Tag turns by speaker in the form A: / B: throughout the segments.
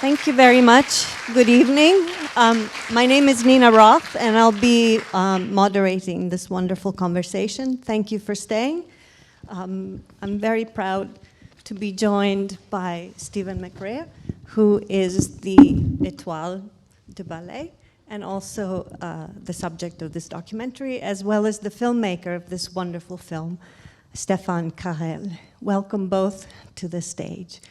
A: Thank you very much. Good evening. My name is Nina Rothe, and I'll be moderating this wonderful conversation. Thank you for staying. I'm very proud to be joined by Steven McRae, who is the Étoile de Ballet, and also the subject of this documentary, as well as the filmmaker of this wonderful film, Stéphane Carrel. Welcome both to the stage.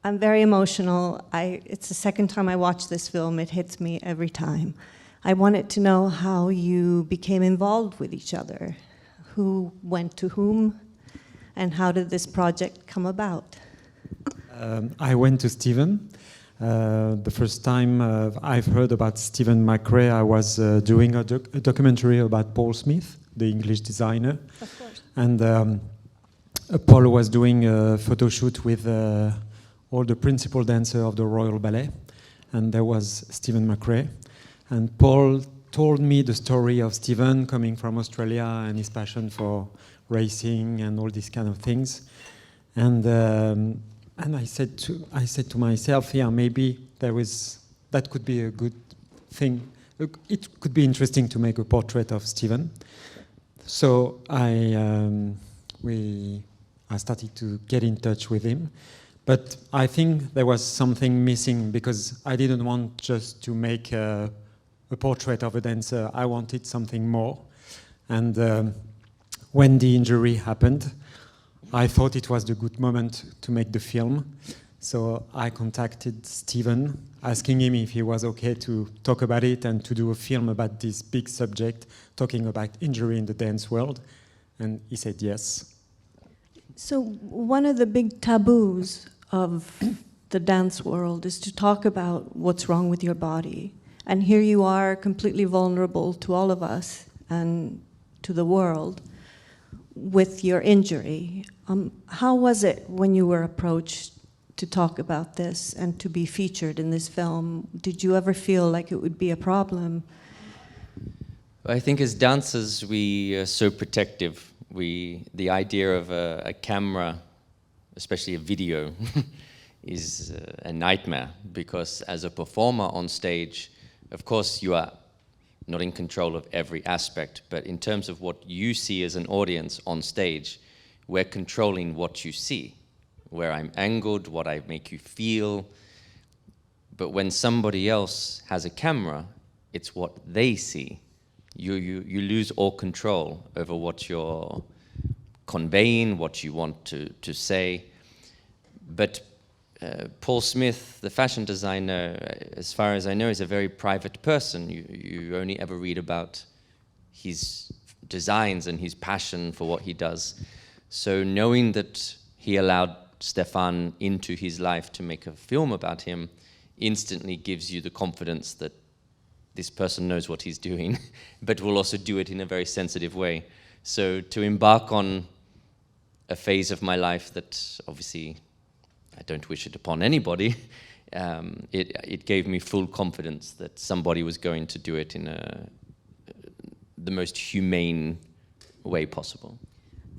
A: I'm very emotional. It's the second time I watch this film. It hits me every time. I wanted to know how you became involved with each other, who went to whom, and how did this project come about?
B: I went to Steven. The first time I've heard about Steven McRae, I was doing a documentary about Paul Smith, the English designer.
A: Of course.
B: And Paul was doing a photo shoot with all the principal dancers of the Royal Ballet. And there was Steven McRae. And Paul told me the story of Steven coming from Australia and his passion for racing and all these kind of things. And I said to myself, yeah, maybe that could be a good thing. It could be interesting to make a portrait of Steven. So I started to get in touch with him. But I think there was something missing because I didn't want just to make a portrait of a dancer. I wanted something more. And when the injury happened, I thought it was the good moment to make the film. So I contacted Steven, asking him if he was okay to talk about it and to do a film about this big subject, talking about injury in the dance world. And he said yes.
A: So one of the big taboos of the dance world is to talk about what's wrong with your body. And here you are, completely vulnerable to all of us and to the world with your injury. How was it when you were approached to talk about this and to be featured in this film? Did you ever feel like it would be a problem?
C: I think as dancers, we are so protective. The idea of a camera, especially a video, is a nightmare because as a performer on stage, of course you are not in control of every aspect, but in terms of what you see as an audience on stage, we're controlling what you see, where I'm angled, what I make you feel. But when somebody else has a camera, it's what they see. You lose all control over what you're conveying, what you want to say. But Paul Smith, the fashion designer, as far as I know, is a very private person. You only ever read about his designs and his passion for what he does. So knowing that he allowed Stéphane into his life to make a film about him instantly gives you the confidence that this person knows what he's doing, but will also do it in a very sensitive way. So to embark on a phase of my life that obviously I don't wish it upon anybody, it gave me full confidence that somebody was going to do it in the most humane way possible.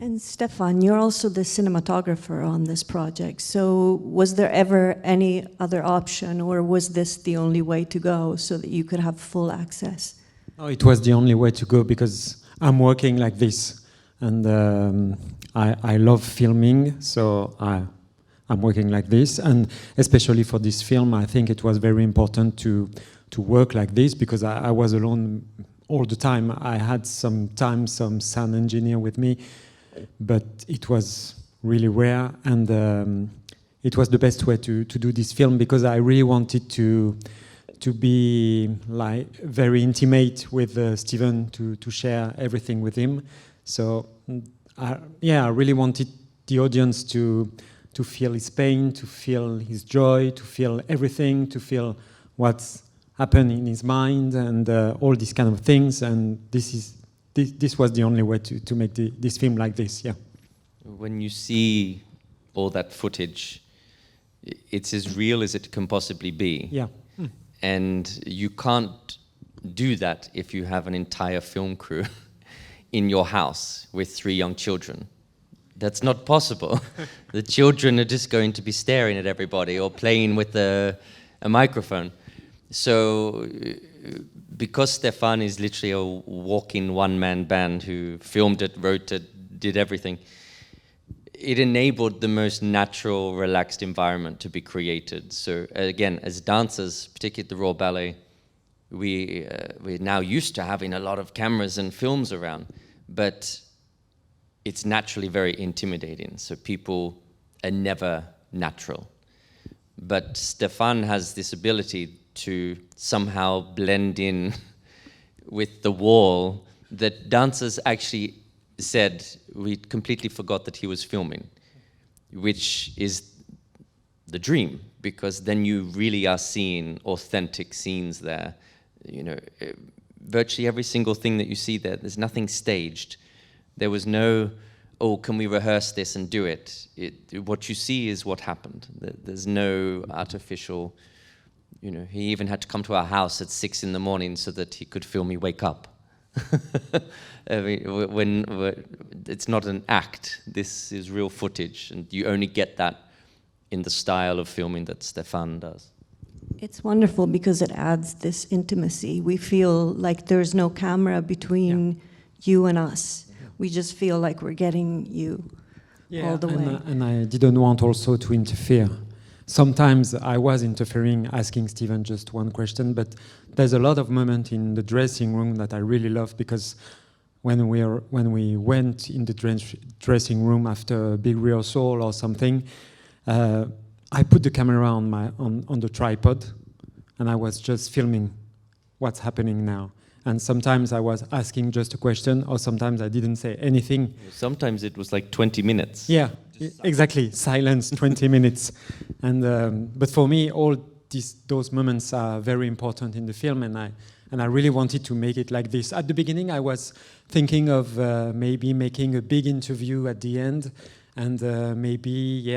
A: And Stéphane, you're also the cinematographer on this project. So was there ever any other option, or was this the only way to go so that you could have full access?
B: Oh, it was the only way to go because I'm working like this. And I love filming, so I'm working like this. And especially for this film, I think it was very important to work like this because I was alone all the time. I had some sound engineer with me, but it was really rare, and it was the best way to do this film because I really wanted to be like very intimate with Steven, to share everything with him. So I really wanted the audience to feel his pain, to feel his joy, to feel everything, to feel what's happened in his mind and all these kind of things. And this was the only way to make this film like this, yeah.
C: When you see all that footage, it's as real as it can possibly be.
B: Yeah.
C: And you can't do that if you have an entire film crew in your house with 3 young children. That's not possible. The children are just going to be staring at everybody or playing with a microphone. So because Stéphane is literally a walking one-man band who filmed it, wrote it, did everything, it enabled the most natural, relaxed environment to be created. So again, as dancers, particularly at the Royal Ballet, we're now used to having a lot of cameras and films around, but it's naturally very intimidating. So people are never natural. But Stéphane has this ability to somehow blend in with the wall that dancers actually said we completely forgot that he was filming, which is the dream, because then you really are seeing authentic scenes there. You know, virtually every single thing that you see there, there's nothing staged. There was no, oh, can we rehearse this and do it? What you see is what happened. There's no artificial, you know, he even had to come to our house at 6 in the morning so that he could feel me wake up. I mean, when it's not an act, this is real footage, and you only get that in the style of filming that Stéphane does.
A: It's wonderful because it adds this intimacy. We feel like there's no camera between you and us. We just feel like we're getting you all the way.
B: And I didn't want also to interfere. Sometimes I was interfering, asking Steven just one question, but there's a lot of moment in the dressing room that I really love, because when we went in the dressing room after a big rehearsal or something, I put the camera on the tripod, and I was just filming what's happening now. And sometimes I was asking just a question, or sometimes I didn't say anything.
C: Sometimes it was like 20 minutes.
B: Yeah, exactly. Silence, 20 minutes. And but for me, all those moments are very important in the film, and I really wanted to make it like this. At the beginning, I was thinking of maybe making a big interview at the end, and maybe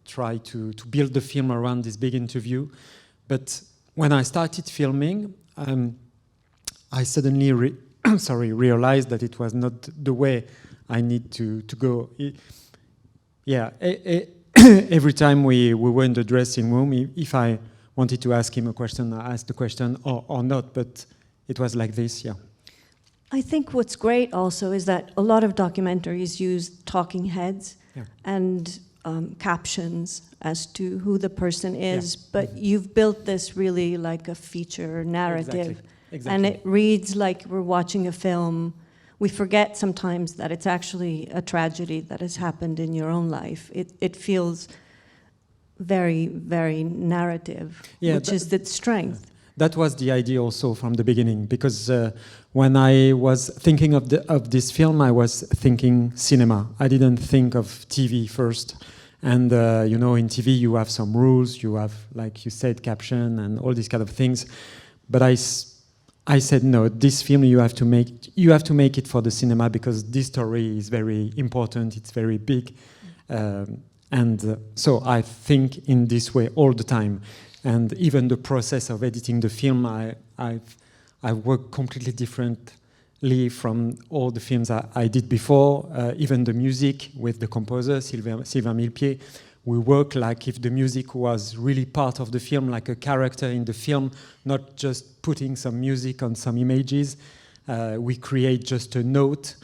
B: try to build the film around this big interview. But when I started filming, I suddenly realized that it was not the way I need to go. Every time we were in the dressing room, if I wanted to ask him a question, I asked the question or not, but it was like this, yeah.
A: I think what's great also is that a lot of documentaries use talking heads and captions as to who the person is, but you've built this really like a feature narrative. Exactly. And it reads like we're watching a film. We forget sometimes that it's actually a tragedy that has happened in your own life. It feels very, very narrative, which is the strength.
B: That was the idea also from the beginning, because when I was thinking of this film, I was thinking cinema. I didn't think of TV first. And you know, in TV you have some rules, you have, like you said, caption and all these kind of things. But I said, no, this film you have to make it for the cinema, because this story is very important, it's very big. So I think in this way all the time. And even the process of editing the film, I work completely differently from all the films I did before. Even the music with the composer, Sylvain Millepied, we work like if the music was really part of the film, like a character in the film, not just putting some music on some images. We create just a note,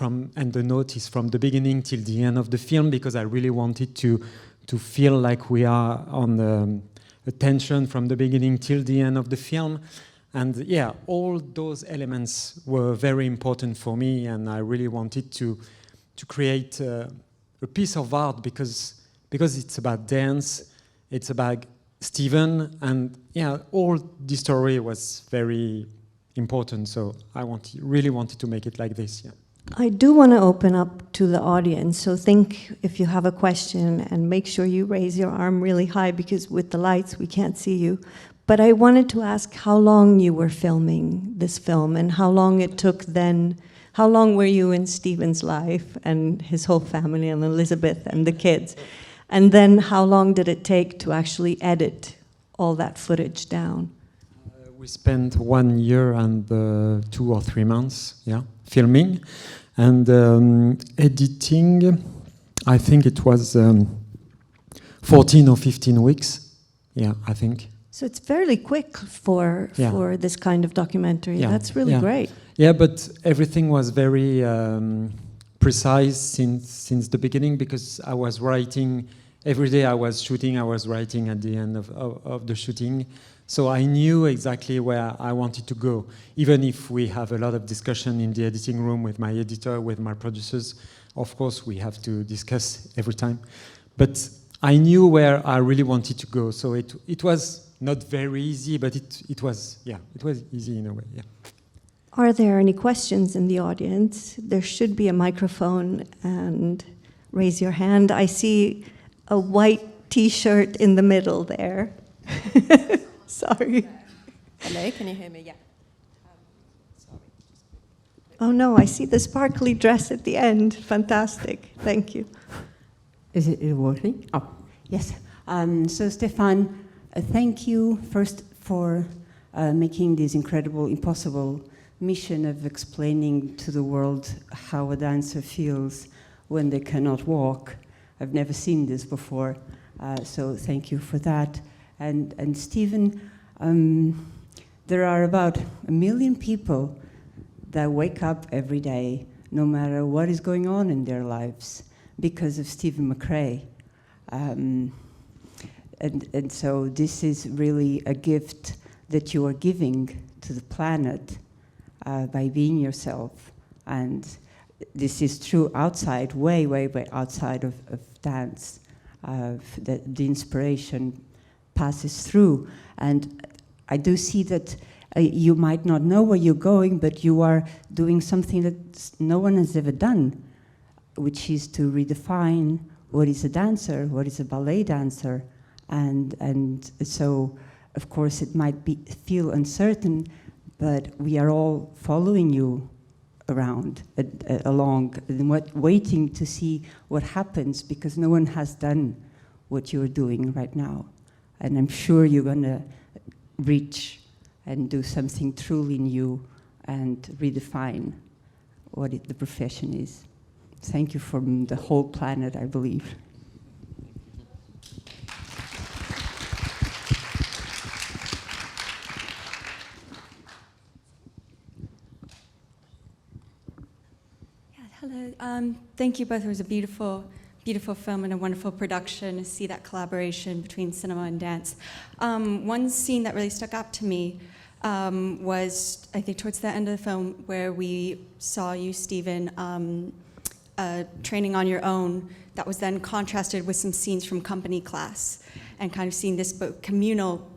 B: and the note is from the beginning till the end of the film, because I really wanted to feel like we are on attention from the beginning till the end of the film. And all those elements were very important for me, and I really wanted to create a piece of art, because it's about dance, it's about Steven, and all the story was very important. So I really wanted to make it like this. Yeah.
A: I do want to open up to the audience. So think if you have a question, and make sure you raise your arm really high, because with the lights we can't see you. But I wanted to ask how long you were filming this film, and how long it took then. How long were you in Steven's life and his whole family and Elizabeth and the kids? And then how long did it take to actually edit all that footage down?
B: We spent 1 year and 2 or 3 months, filming. And editing, I think it was 14 or 15 weeks. Yeah, I think.
A: So it's fairly quick for this kind of documentary.
B: Yeah.
A: That's really great.
B: Yeah, but everything was very precise since the beginning, because I was writing every day. I was shooting. I was writing at the end of the shooting. So I knew exactly where I wanted to go, even if we have a lot of discussion in the editing room with my editor, with my producers. Of course, we have to discuss every time. But I knew where I really wanted to go. So it was not very easy, but it was easy in a way, yeah.
A: Are there any questions in the audience? There should be a microphone, and raise your hand. I see a white T-shirt in the middle there. Sorry.
D: Hello, can you hear me? Yeah. Sorry.
A: Oh no, I see the sparkly dress at the end. Fantastic. Thank you.
D: Is it working? Oh, yes. So, Stéphane, thank you first for making this incredible, impossible mission of explaining to the world how a dancer feels when they cannot walk. I've never seen this before, so thank you for that. And Steven, there are about 1 million people that wake up every day, no matter what is going on in their lives, because of Steven McRae. And so this is really a gift that you are giving to the planet by being yourself. And this is true outside, way, way, way outside of dance. The inspiration passes through. And I do see that you might not know where you're going, but you are doing something that no one has ever done, which is to redefine what is a dancer, what is a ballet dancer. And so, of course, it might feel uncertain, but we are all following you around, along, and waiting to see what happens, because no one has done what you're doing right now. And I'm sure you're going to reach and do something truly new and redefine what the profession is. Thank you from the whole planet, I believe.
E: Hello. Thank you both. It was a beautiful, beautiful film and a wonderful production to see that collaboration between cinema and dance. One scene that really stuck out to me was, I think, towards the end of the film, where we saw you, Steven, training on your own. That was then contrasted with some scenes from company class, and kind of seeing this communal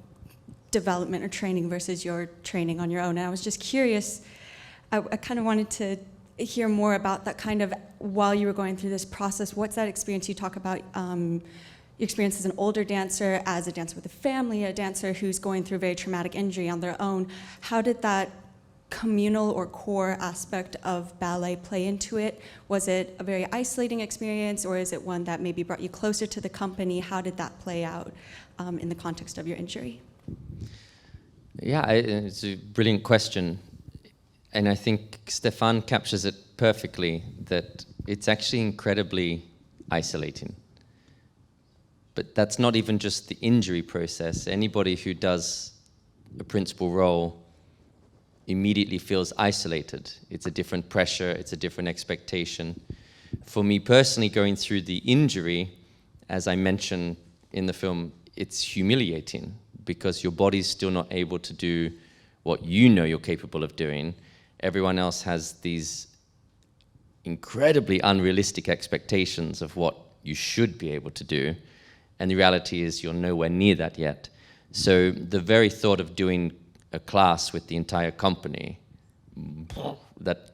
E: development or training versus your training on your own. And I was just curious. I kind of wanted to hear more about that kind of, while you were going through this process, what's that experience? You talk about your experience as an older dancer, as a dancer with a family, a dancer who's going through very traumatic injury on their own. How did that communal or core aspect of ballet play into it? Was it a very isolating experience, or is it one that maybe brought you closer to the company? How did that play out in the context of your injury?
C: Yeah, it's a brilliant question. And I think Stéphane captures it perfectly, that it's actually incredibly isolating. But that's not even just the injury process. Anybody who does a principal role immediately feels isolated. It's a different pressure, it's a different expectation. For me personally, going through the injury, as I mentioned in the film, it's humiliating, because your body's still not able to do what you know you're capable of doing. Everyone else has these incredibly unrealistic expectations of what you should be able to do, and the reality is you're nowhere near that yet. So the very thought of doing a class with the entire company, that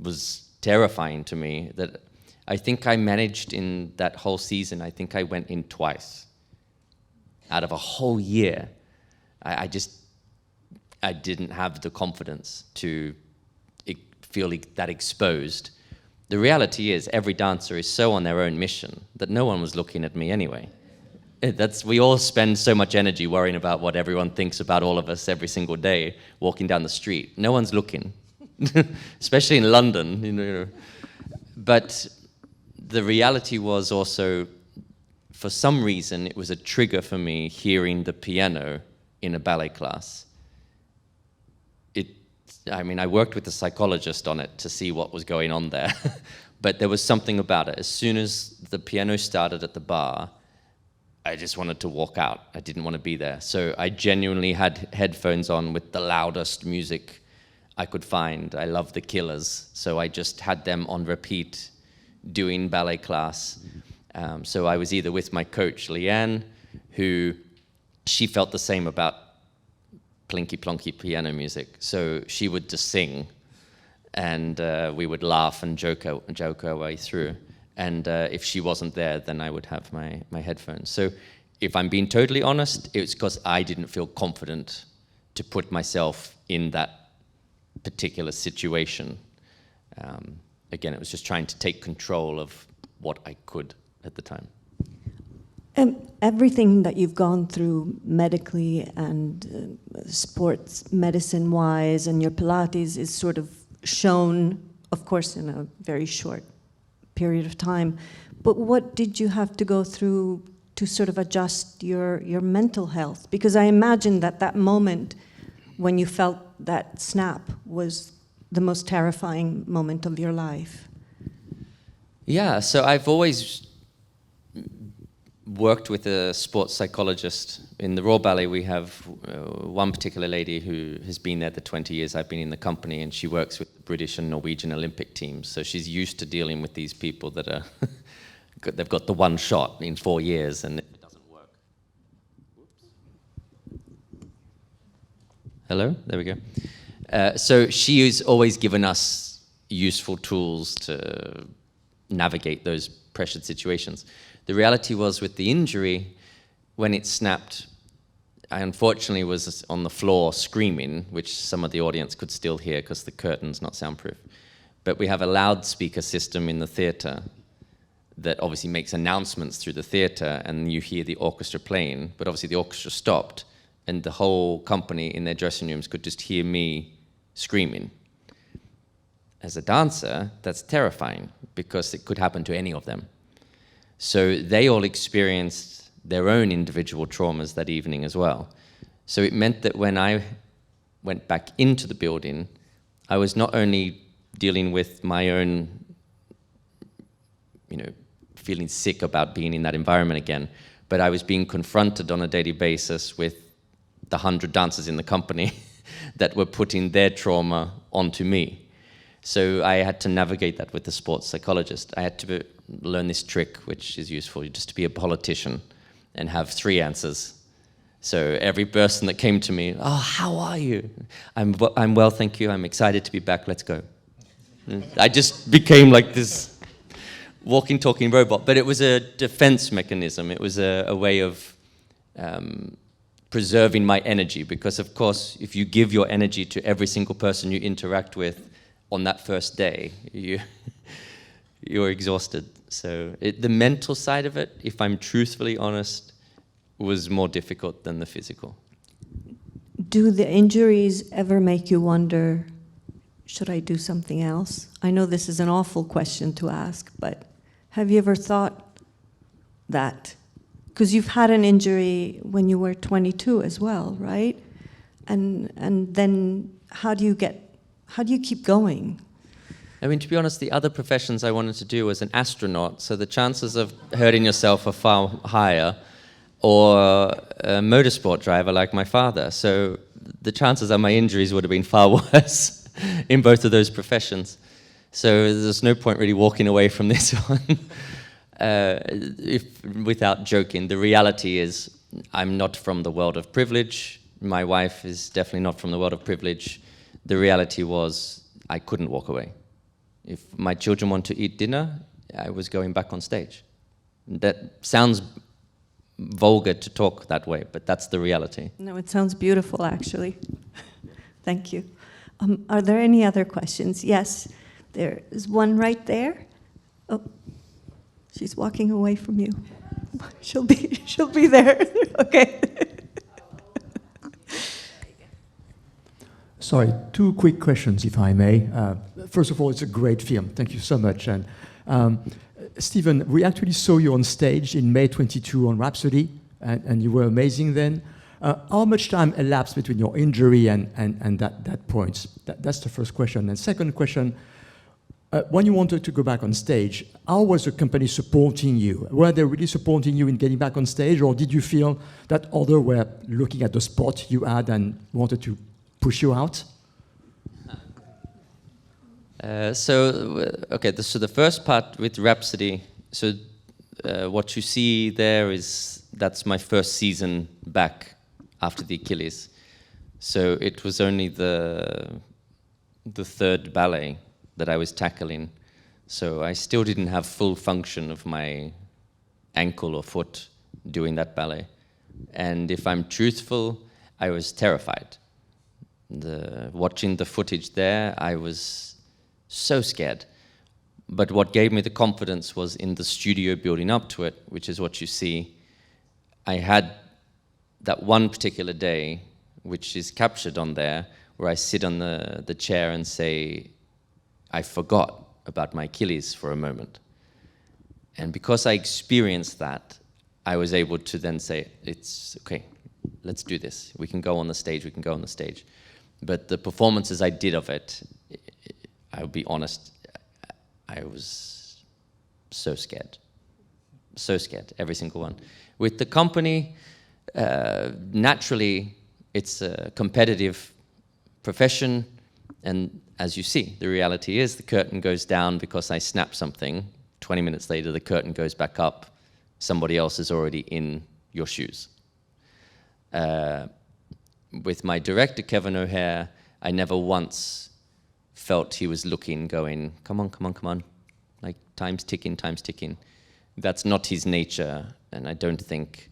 C: was terrifying to me. That I think I managed in that whole season, I think I went in twice. Out of a whole year, I didn't have the confidence to feel that exposed. The reality is every dancer is so on their own mission that no one was looking at me anyway. We all spend so much energy worrying about what everyone thinks about all of us every single day walking down the street. No one's looking, especially in London. But the reality was also, for some reason, it was a trigger for me hearing the piano in a ballet class. I worked with a psychologist on it to see what was going on there, but there was something about it. As soon as the piano started at the bar, I just wanted to walk out. I didn't want to be there. So I genuinely had headphones on with the loudest music I could find. I love the Killers, so I just had them on repeat doing ballet class. So I was either with my coach, Leanne, who she felt the same about plinky plonky piano music. So she would just sing, and we would laugh and joke our way through. And if she wasn't there, then I would have my headphones. So if I'm being totally honest, it was because I didn't feel confident to put myself in that particular situation. Again, it was just trying to take control of what I could at the time.
A: Everything that you've gone through medically and sports medicine-wise and your Pilates is sort of shown, of course, in a very short period of time. But what did you have to go through to sort of adjust your mental health? Because I imagine that moment when you felt that snap was the most terrifying moment of your life.
C: Yeah, so I've always worked with a sports psychologist. In the Royal Ballet, we have one particular lady who has been there the 20 years I've been in the company, and she works with the British and Norwegian Olympic teams. So she's used to dealing with these people that are, they've got the one shot in 4 years and it doesn't work. Oops. Hello? There we go. So she has always given us useful tools to navigate those pressured situations. The reality was with the injury, when it snapped, I unfortunately was on the floor screaming, which some of the audience could still hear because the curtain's not soundproof. But we have a loudspeaker system in the theatre that obviously makes announcements through the theatre, and you hear the orchestra playing, but obviously the orchestra stopped, and the whole company in their dressing rooms could just hear me screaming. As a dancer, that's terrifying because it could happen to any of them. So they all experienced their own individual traumas that evening as well. So it meant that when I went back into the building, I was not only dealing with my own, feeling sick about being in that environment again, but I was being confronted on a daily basis with the 100 dancers in the company that were putting their trauma onto me. So I had to navigate that with the sports psychologist. I had to learn this trick, which is useful, just to be a politician and have 3 answers. So every person that came to me, "Oh, how are you?" I'm well, thank you. I'm excited to be back. Let's go. I just became like this walking, talking robot. But it was a defense mechanism. It was a way of preserving my energy. Because, of course, if you give your energy to every single person you interact with on that first day, you're exhausted. So the mental side of it, if I'm truthfully honest, was more difficult than the physical.
A: Do the injuries ever make you wonder, should I do something else? I know this is an awful question to ask, but have you ever thought that? Because you've had an injury when you were 22 as well, right? And then how do you keep going?
C: I mean, to be honest, the other professions I wanted to do was an astronaut, so the chances of hurting yourself are far higher, or a motorsport driver like my father. So the chances are my injuries would have been far worse in both of those professions. So there's no point really walking away from this one. Without joking, the reality is I'm not from the world of privilege. My wife is definitely not from the world of privilege. The reality was I couldn't walk away. If my children want to eat dinner, I was going back on stage. That sounds vulgar to talk that way, but that's the reality.
A: No, it sounds beautiful, actually. Thank you. Are there any other questions? Yes, there is one right there. Oh, she's walking away from you. She'll be there. Okay.
F: Sorry, 2 quick questions, if I may. First of all, it's a great film. Thank you so much. And Steven, we actually saw you on stage in May 22 on Rhapsody, and you were amazing then. How much time elapsed between your injury and that point? That's the first question. And second question, when you wanted to go back on stage, how was the company supporting you? Were they really supporting you in getting back on stage, or did you feel that others were looking at the spot you had and wanted to push you out?
C: So the first part with Rhapsody, what you see there that's my first season back after the Achilles. So it was only the third ballet that I was tackling. So I still didn't have full function of my ankle or foot doing that ballet. And if I'm truthful, I was terrified. Watching the footage there, I was so scared. But what gave me the confidence was in the studio building up to it, which is what you see. I had that one particular day, which is captured on there, where I sit on the chair and say, I forgot about my Achilles for a moment. And because I experienced that, I was able to then say, it's okay, let's do this. We can go on the stage, But the performances I did of it, I'll be honest, I was so scared, every single one. With the company, naturally, it's a competitive profession, and as you see, the reality is the curtain goes down because I snap something. 20 minutes later, the curtain goes back up. Somebody else is already in your shoes. With my director, Kevin O'Hare, I never once felt he was looking, going, come on. Like, time's ticking. That's not his nature, and I don't think...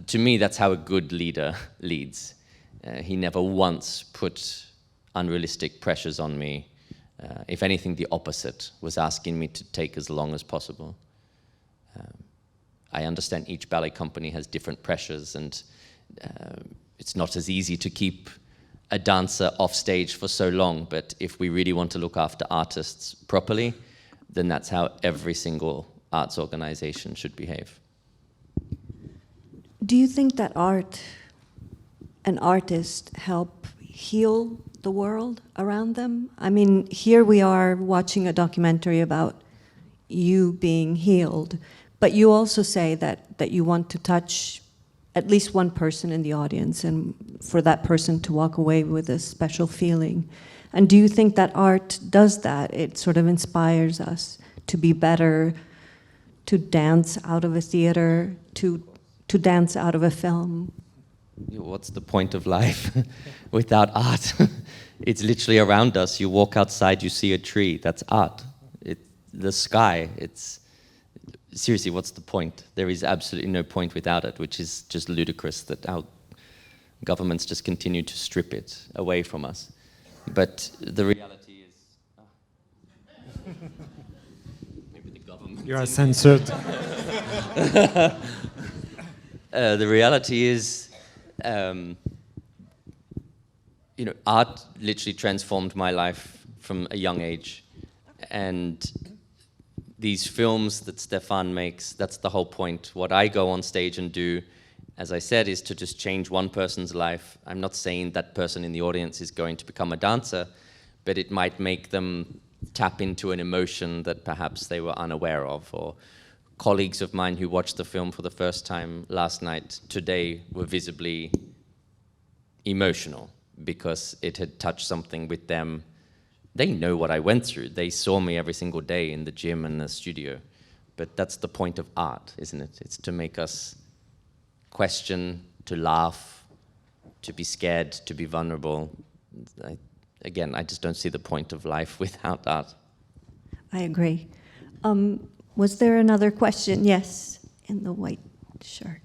C: to me, that's how a good leader leads. He never once put unrealistic pressures on me. If anything, the opposite, was asking me to take as long as possible. I understand each ballet company has different pressures, and it's not as easy to keep a dancer off stage for so long, but if we really want to look after artists properly, then that's how every single arts organization should behave.
A: Do you think that art and artists help heal the world around them? I mean, here we are watching a documentary about you being healed, but you also say that you want to touch at least one person in the audience and for that person to walk away with a special feeling. And do you think that art does that? It sort of inspires us to be better, to dance out of a theater, to dance out of a film?
C: What's the point of life without art? It's literally around us. You walk outside, you see a tree. That's art. The sky. Seriously, what's the point? There is absolutely no point without it, which is just ludicrous that our governments just continue to strip it away from us. But the reality is... maybe the government...
B: You are censored.
C: The reality is, art literally transformed my life from a young age. And these films that Stéphane makes, that's the whole point. What I go on stage and do, as I said, is to just change one person's life. I'm not saying that person in the audience is going to become a dancer, but it might make them tap into an emotion that perhaps they were unaware of. Or colleagues of mine who watched the film for the first time last night, today, were visibly emotional because it had touched something with them. They know what I went through. They saw me every single day in the gym and the studio. But that's the point of art, isn't it? It's to make us question, to laugh, to be scared, to be vulnerable. I just don't see the point of life without art.
A: I agree. Was there another question? Yes, in the white shirt.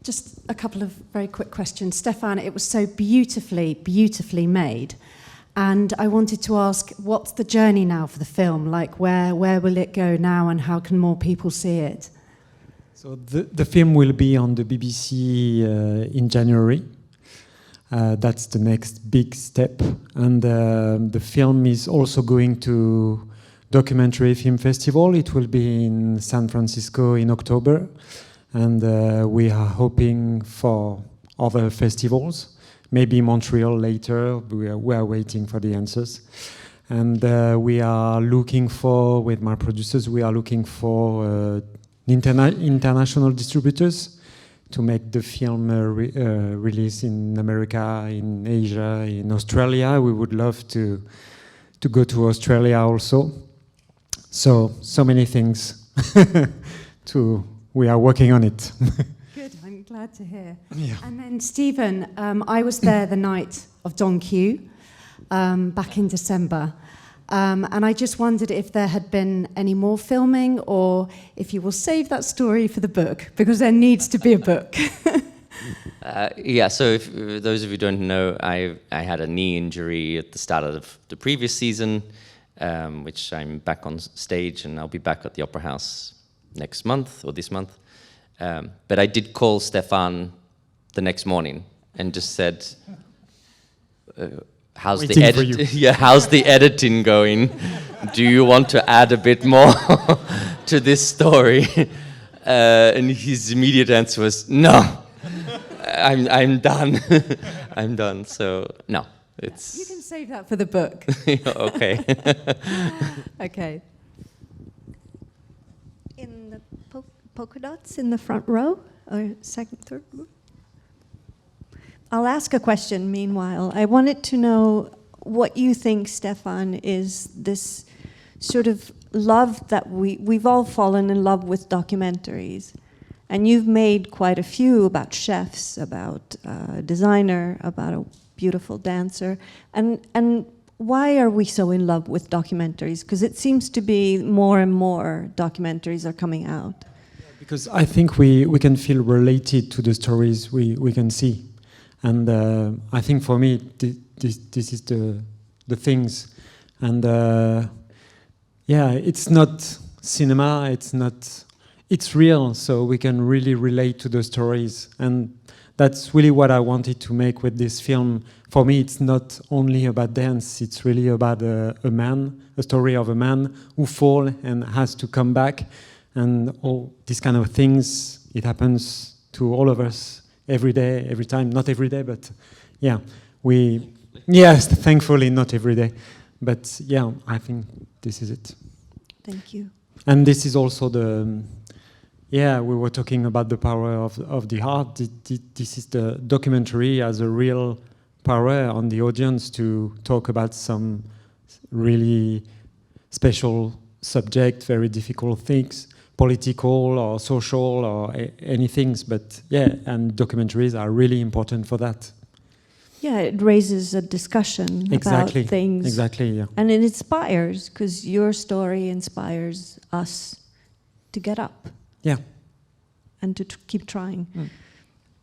G: Just a couple of very quick questions. Stéphane, it was so beautifully made. And I wanted to ask, what's the journey now for the film? Like, where will it go now, and how can more people see it?
B: So the film will be on the BBC in January. That's the next big step. And the film is also going to Documentary Film Festival. It will be in San Francisco in October. And we are hoping for other festivals, maybe Montreal later. We are waiting for the answers. And we are looking for, with my producers, we are looking for international distributors to make the film release in America, in Asia, in Australia. We would love to go to Australia also. So many things we are working on it.
G: Good, I'm glad to hear.
B: Yeah.
G: And then Stephen, I was there the night of Don Q back in December. And I just wondered if there had been any more filming or if you will save that story for the book, because there needs to be a book.
C: Yeah, so if those of you who don't know, I had a knee injury at the start of the previous season, which I'm back on stage, and I'll be back at the Opera House next month or this month. But I did call Stéphane the next morning and just said, how's the edit? Yeah, how's the editing going? Do you want to add a bit more to this story? And his immediate answer was, no, I'm done. I'm done. So no, it's.
G: You can save that for the book.
C: Okay.
G: Okay.
A: In the polka dots in the front row, or second, third row? I'll ask a question meanwhile. I wanted to know what you think, Stéphane, is this sort of love that we've all fallen in love with documentaries. And you've made quite a few about chefs, about a designer, about a beautiful dancer. And why are we so in love with documentaries? Because it seems to be more and more documentaries are coming out.
B: Because I think we can feel related to the stories we can see. And I think for me, this is the things. And yeah, it's not cinema, it's real, so we can really relate to the stories. And that's really what I wanted to make with this film. For me, it's not only about dance, it's really about a story of a man who falls and has to come back. And all these kind of things, it happens to all of us. Every day, every time, not every day, but yeah, yes, thankfully not every day, but yeah, I think this is it.
A: Thank you.
B: And this is also we were talking about the power of the art. This is the documentary as a real power on the audience to talk about some really special subject, very difficult things, political or social or anything, but yeah, and documentaries are really important for that.
A: Yeah, it raises a discussion about things.
B: Exactly, yeah.
A: And it inspires, because your story inspires us to get up.
B: Yeah.
A: And to keep trying.
B: Mm.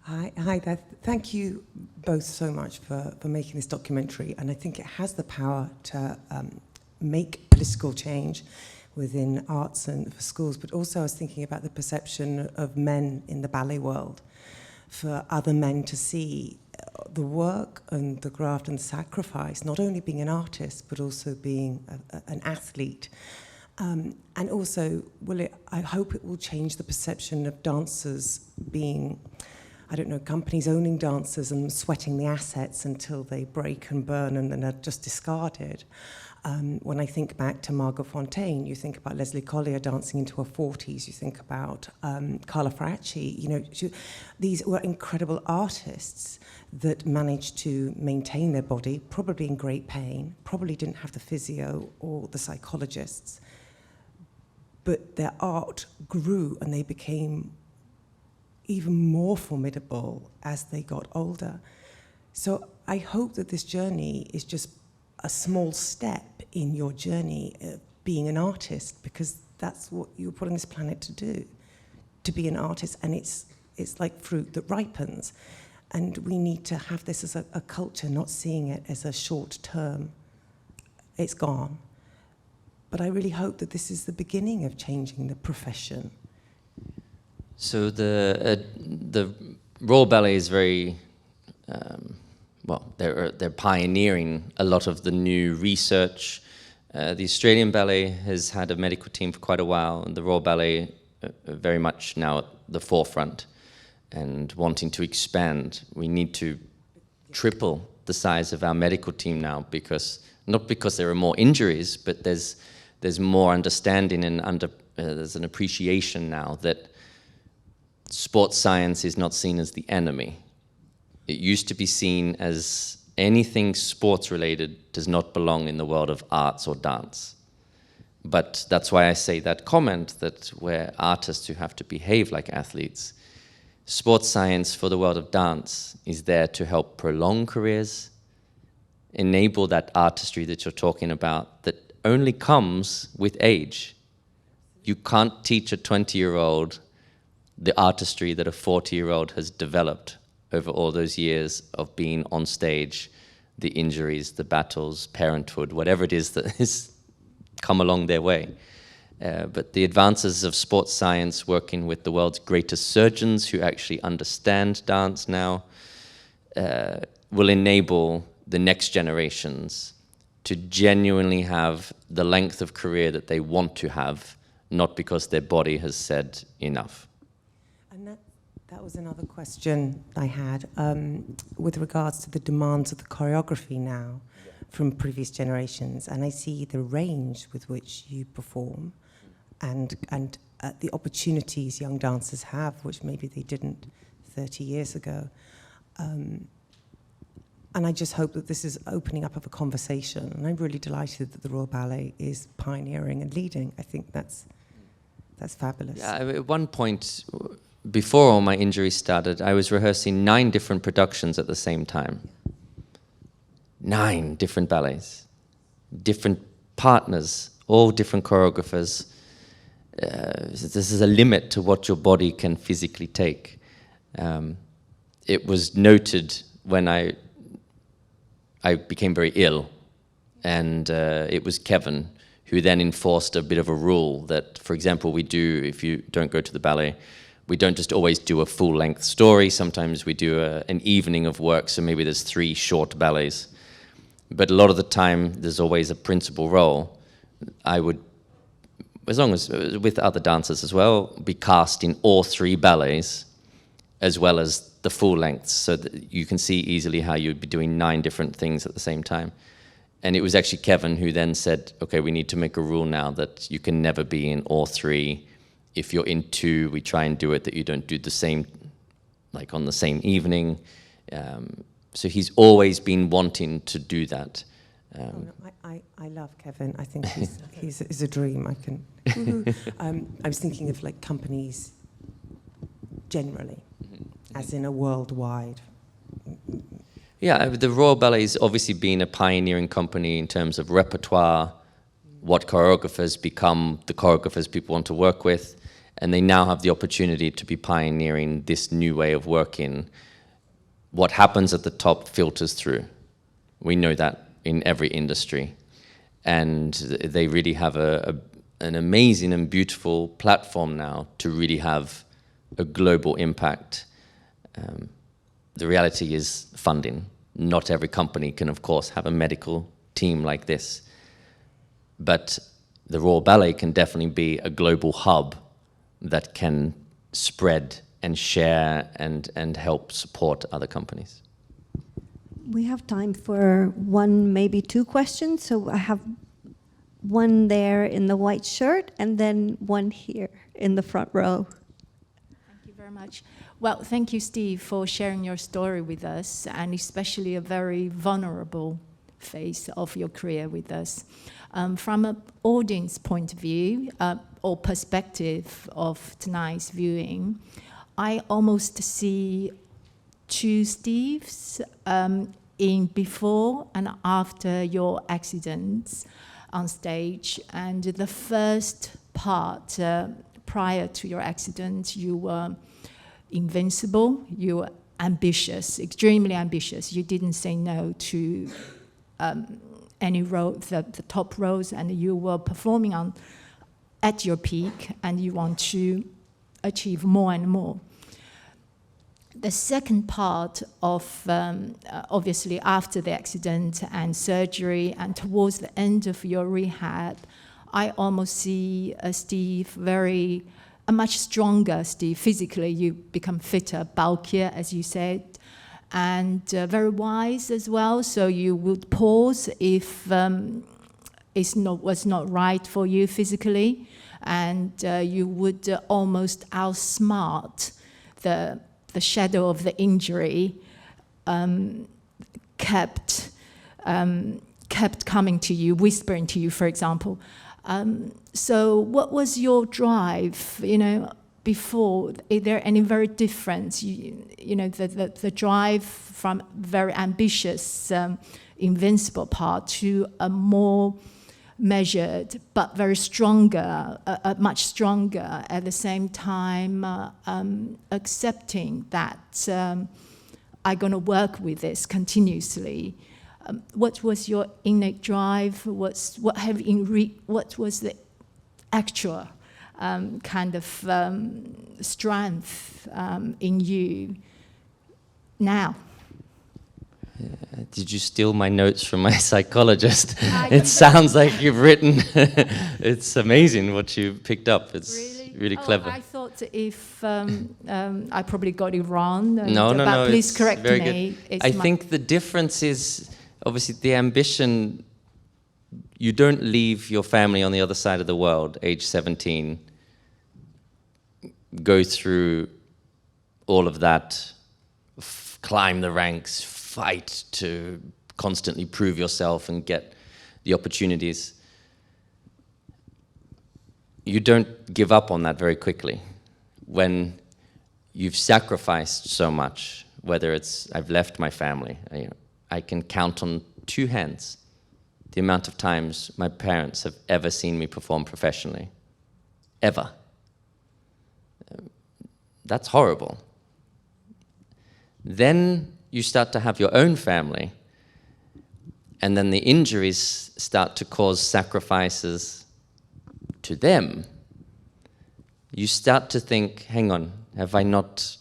H: Hi there. Thank you both so much for making this documentary, and I think it has the power to make political change within arts and for schools, but also I was thinking about the perception of men in the ballet world, for other men to see the work and the graft and the sacrifice, not only being an artist, but also being an athlete. And also, I hope it will change the perception of dancers being, I don't know, companies owning dancers and sweating the assets until they break and burn and then are just discarded. When I think back to Margot Fonteyn, you think about Leslie Collier dancing into her 40s, you think about Carla Fracci, you know, these were incredible artists that managed to maintain their body, probably in great pain, probably didn't have the physio or the psychologists, but their art grew and they became even more formidable as they got older. So I hope that this journey is just a small step in your journey of being an artist, because that's what you're put on this planet to do, to be an artist, and it's like fruit that ripens. And we need to have this as a culture, not seeing it as a short term, it's gone. But I really hope that this is the beginning of changing the profession.
C: So the Royal Ballet is very they're pioneering a lot of the new research. The Australian Ballet has had a medical team for quite a while, and the Royal Ballet very much now at the forefront and wanting to expand. We need to triple the size of our medical team now, not because there are more injuries, but there's more understanding and there's an appreciation now that sports science is not seen as the enemy. It used to be seen as anything sports related does not belong in the world of arts or dance. But that's why I say that comment that we're artists who have to behave like athletes. Sports science for the world of dance is there to help prolong careers, enable that artistry that you're talking about that only comes with age. You can't teach a 20-year-old the artistry that a 40-year-old has developed over all those years of being on stage, the injuries, the battles, parenthood, whatever it is that has come along their way. But the advances of sports science, working with the world's greatest surgeons who actually understand dance now, will enable the next generations to genuinely have the length of career that they want to have, not because their body has said enough.
H: And that was another question I had with regards to the demands of the choreography now from previous generations. And I see the range with which you perform and the opportunities young dancers have, which maybe they didn't 30 years ago. And I just hope that this is opening up of a conversation. And I'm really delighted that the Royal Ballet is pioneering and leading. I think that's fabulous.
C: Yeah, at one point, before all my injuries started, I was rehearsing 9 different productions at the same time. 9 different ballets, different partners, all different choreographers. This is a limit to what your body can physically take. It was noted when I became very ill, and it was Kevin who then enforced a bit of a rule that, for example, if you don't go to the ballet, we don't just always do a full-length story. Sometimes we do an evening of work, so maybe there's 3 short ballets. But a lot of the time, there's always a principal role. I would, as long as with other dancers as well, be cast in all 3 ballets, as well as the full lengths, so that you can see easily how you'd be doing 9 different things at the same time. And it was actually Kevin who then said, okay, we need to make a rule now that you can never be in all 3. If you're in 2, we try and do it that you don't do the same, like on the same evening. So he's always been wanting to do that.
H: I love Kevin. I think he's a dream. I was thinking of like companies generally, as in a worldwide.
C: Yeah, the Royal Ballet has obviously been a pioneering company in terms of repertoire, what choreographers become the choreographers people want to work with, and they now have the opportunity to be pioneering this new way of working. What happens at the top filters through. We know that in every industry. And they really have an amazing and beautiful platform now to really have a global impact. The reality is funding. Not every company can, of course, have a medical team like this. But the Royal Ballet can definitely be a global hub that can spread and share and help support other companies.
A: We have time for 1, maybe 2 questions. So I have one there in the white shirt and then one here in the front row.
I: Thank you very much. Well, thank you, Steve, for sharing your story with us, and especially a very vulnerable phase of your career with us. From an audience point of view, or perspective of tonight's viewing, I almost see 2 Steves in before and after your accidents on stage. And the first part, prior to your accident, you were invincible, you were ambitious, extremely ambitious. You didn't say no to any role, the top roles, and you were performing at your peak, and you want to achieve more and more. the second part of, obviously after the accident and surgery and towards the end of your rehab, I almost see Steve a much stronger Steve. Physically, you become fitter, bulkier, as you said, and very wise as well. So you would pause if was not right for you physically, and you would almost outsmart the shadow of the injury. Kept coming to you, whispering to you, for example. So what was your drive, before? Is there any very difference, the drive from very ambitious, invincible part to a more measured, but very stronger, much stronger, at the same time accepting that I'm going to work with this continuously? What was your innate drive? What was the actual kind of strength in you now?
C: Did you steal my notes from my psychologist? It sounds like you've written. It's amazing what you picked up. It's really clever.
I: I thought if I probably got it wrong.
C: No,
I: please
C: it's
I: correct
C: very
I: me.
C: Good. I think the difference is obviously the ambition. You don't leave your family on the other side of the world, age 17, go through all of that, climb the ranks, fight to constantly prove yourself and get the opportunities. You don't give up on that very quickly. When you've sacrificed so much, whether it's I've left my family, I can count on two hands the amount of times my parents have ever seen me perform professionally. Ever. That's horrible. Then you start to have your own family, and then the injuries start to cause sacrifices to them. You start to think, hang on, have I not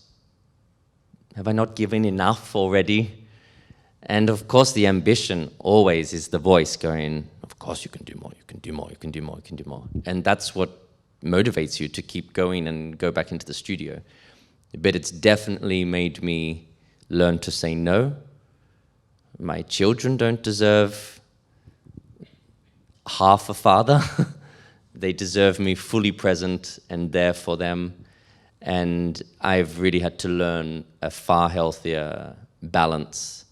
C: given enough already? And of course the ambition always is the voice going, of course you can do more, you can do more, you can do more, you can do more. And that's what motivates you to keep going and go back into the studio. But it's definitely made me learn to say no. My children don't deserve half a father. They deserve me fully present and there for them. And I've really had to learn a far healthier balance,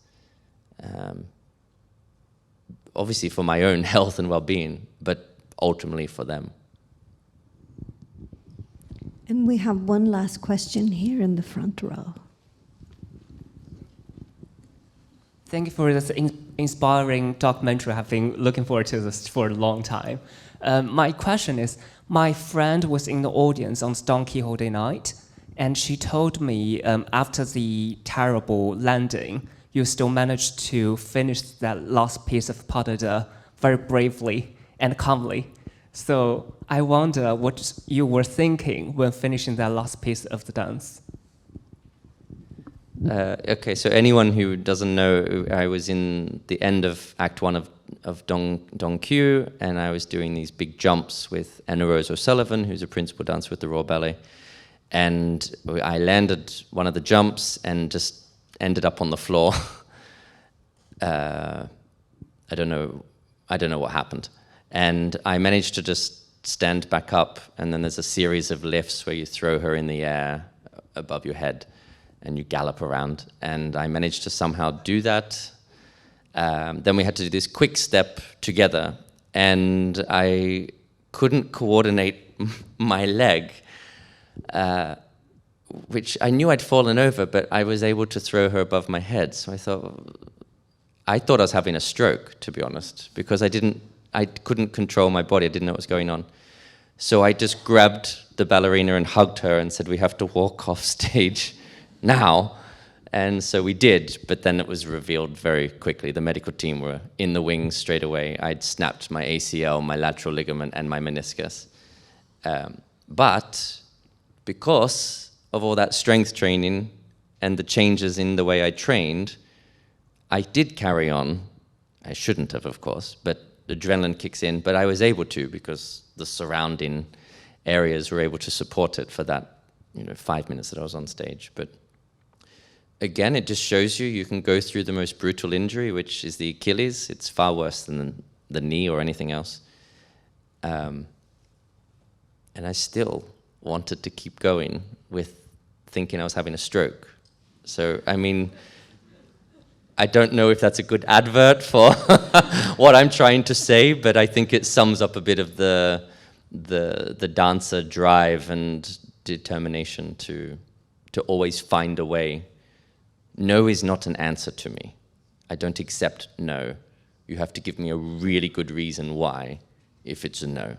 C: obviously for my own health and well-being, but ultimately for them.
A: And we have one last question here in the front row.
J: Thank you for this inspiring documentary. I've been looking forward to this for a long time. My question is, my friend was in the audience on Don Quixote night, and she told me after the terrible landing, you still managed to finish that last piece of pas de deux very bravely and calmly. So I wonder what you were thinking when finishing that last piece of the dance.
C: Okay, so anyone who doesn't know, I was in the end of Act 1 of Don Q, and I was doing these big jumps with Anna Rose O'Sullivan, who's a principal dancer with the Royal Ballet. And I landed one of the jumps and just ended up on the floor. I don't know what happened. And I managed to just stand back up, and then there's a series of lifts where you throw her in the air above your head and you gallop around. And I managed to somehow do that. Then we had to do this quick step together, and I couldn't coordinate my leg, which I knew I'd fallen over, but I was able to throw her above my head. So I thought I was having a stroke, to be honest, because I couldn't control my body. I didn't know what was going on. So I just grabbed the ballerina and hugged her and said, we have to walk off stage now. And so we did, but then it was revealed very quickly. The medical team were in the wings straight away. I'd snapped my ACL, my lateral ligament, and my meniscus. But because of all that strength training and the changes in the way I trained, I did carry on. I shouldn't have, of course, but adrenaline kicks in, but I was able to because the surrounding areas were able to support it for that, 5 minutes that I was on stage. But again, it just shows you can go through the most brutal injury, which is the Achilles. It's far worse than the knee or anything else. And I still wanted to keep going with thinking I was having a stroke. So, I mean, I don't know if that's a good advert for what I'm trying to say, but I think it sums up a bit of the dancer drive and determination to always find a way. No is not an answer to me. I don't accept no. You have to give me a really good reason why, if it's a no.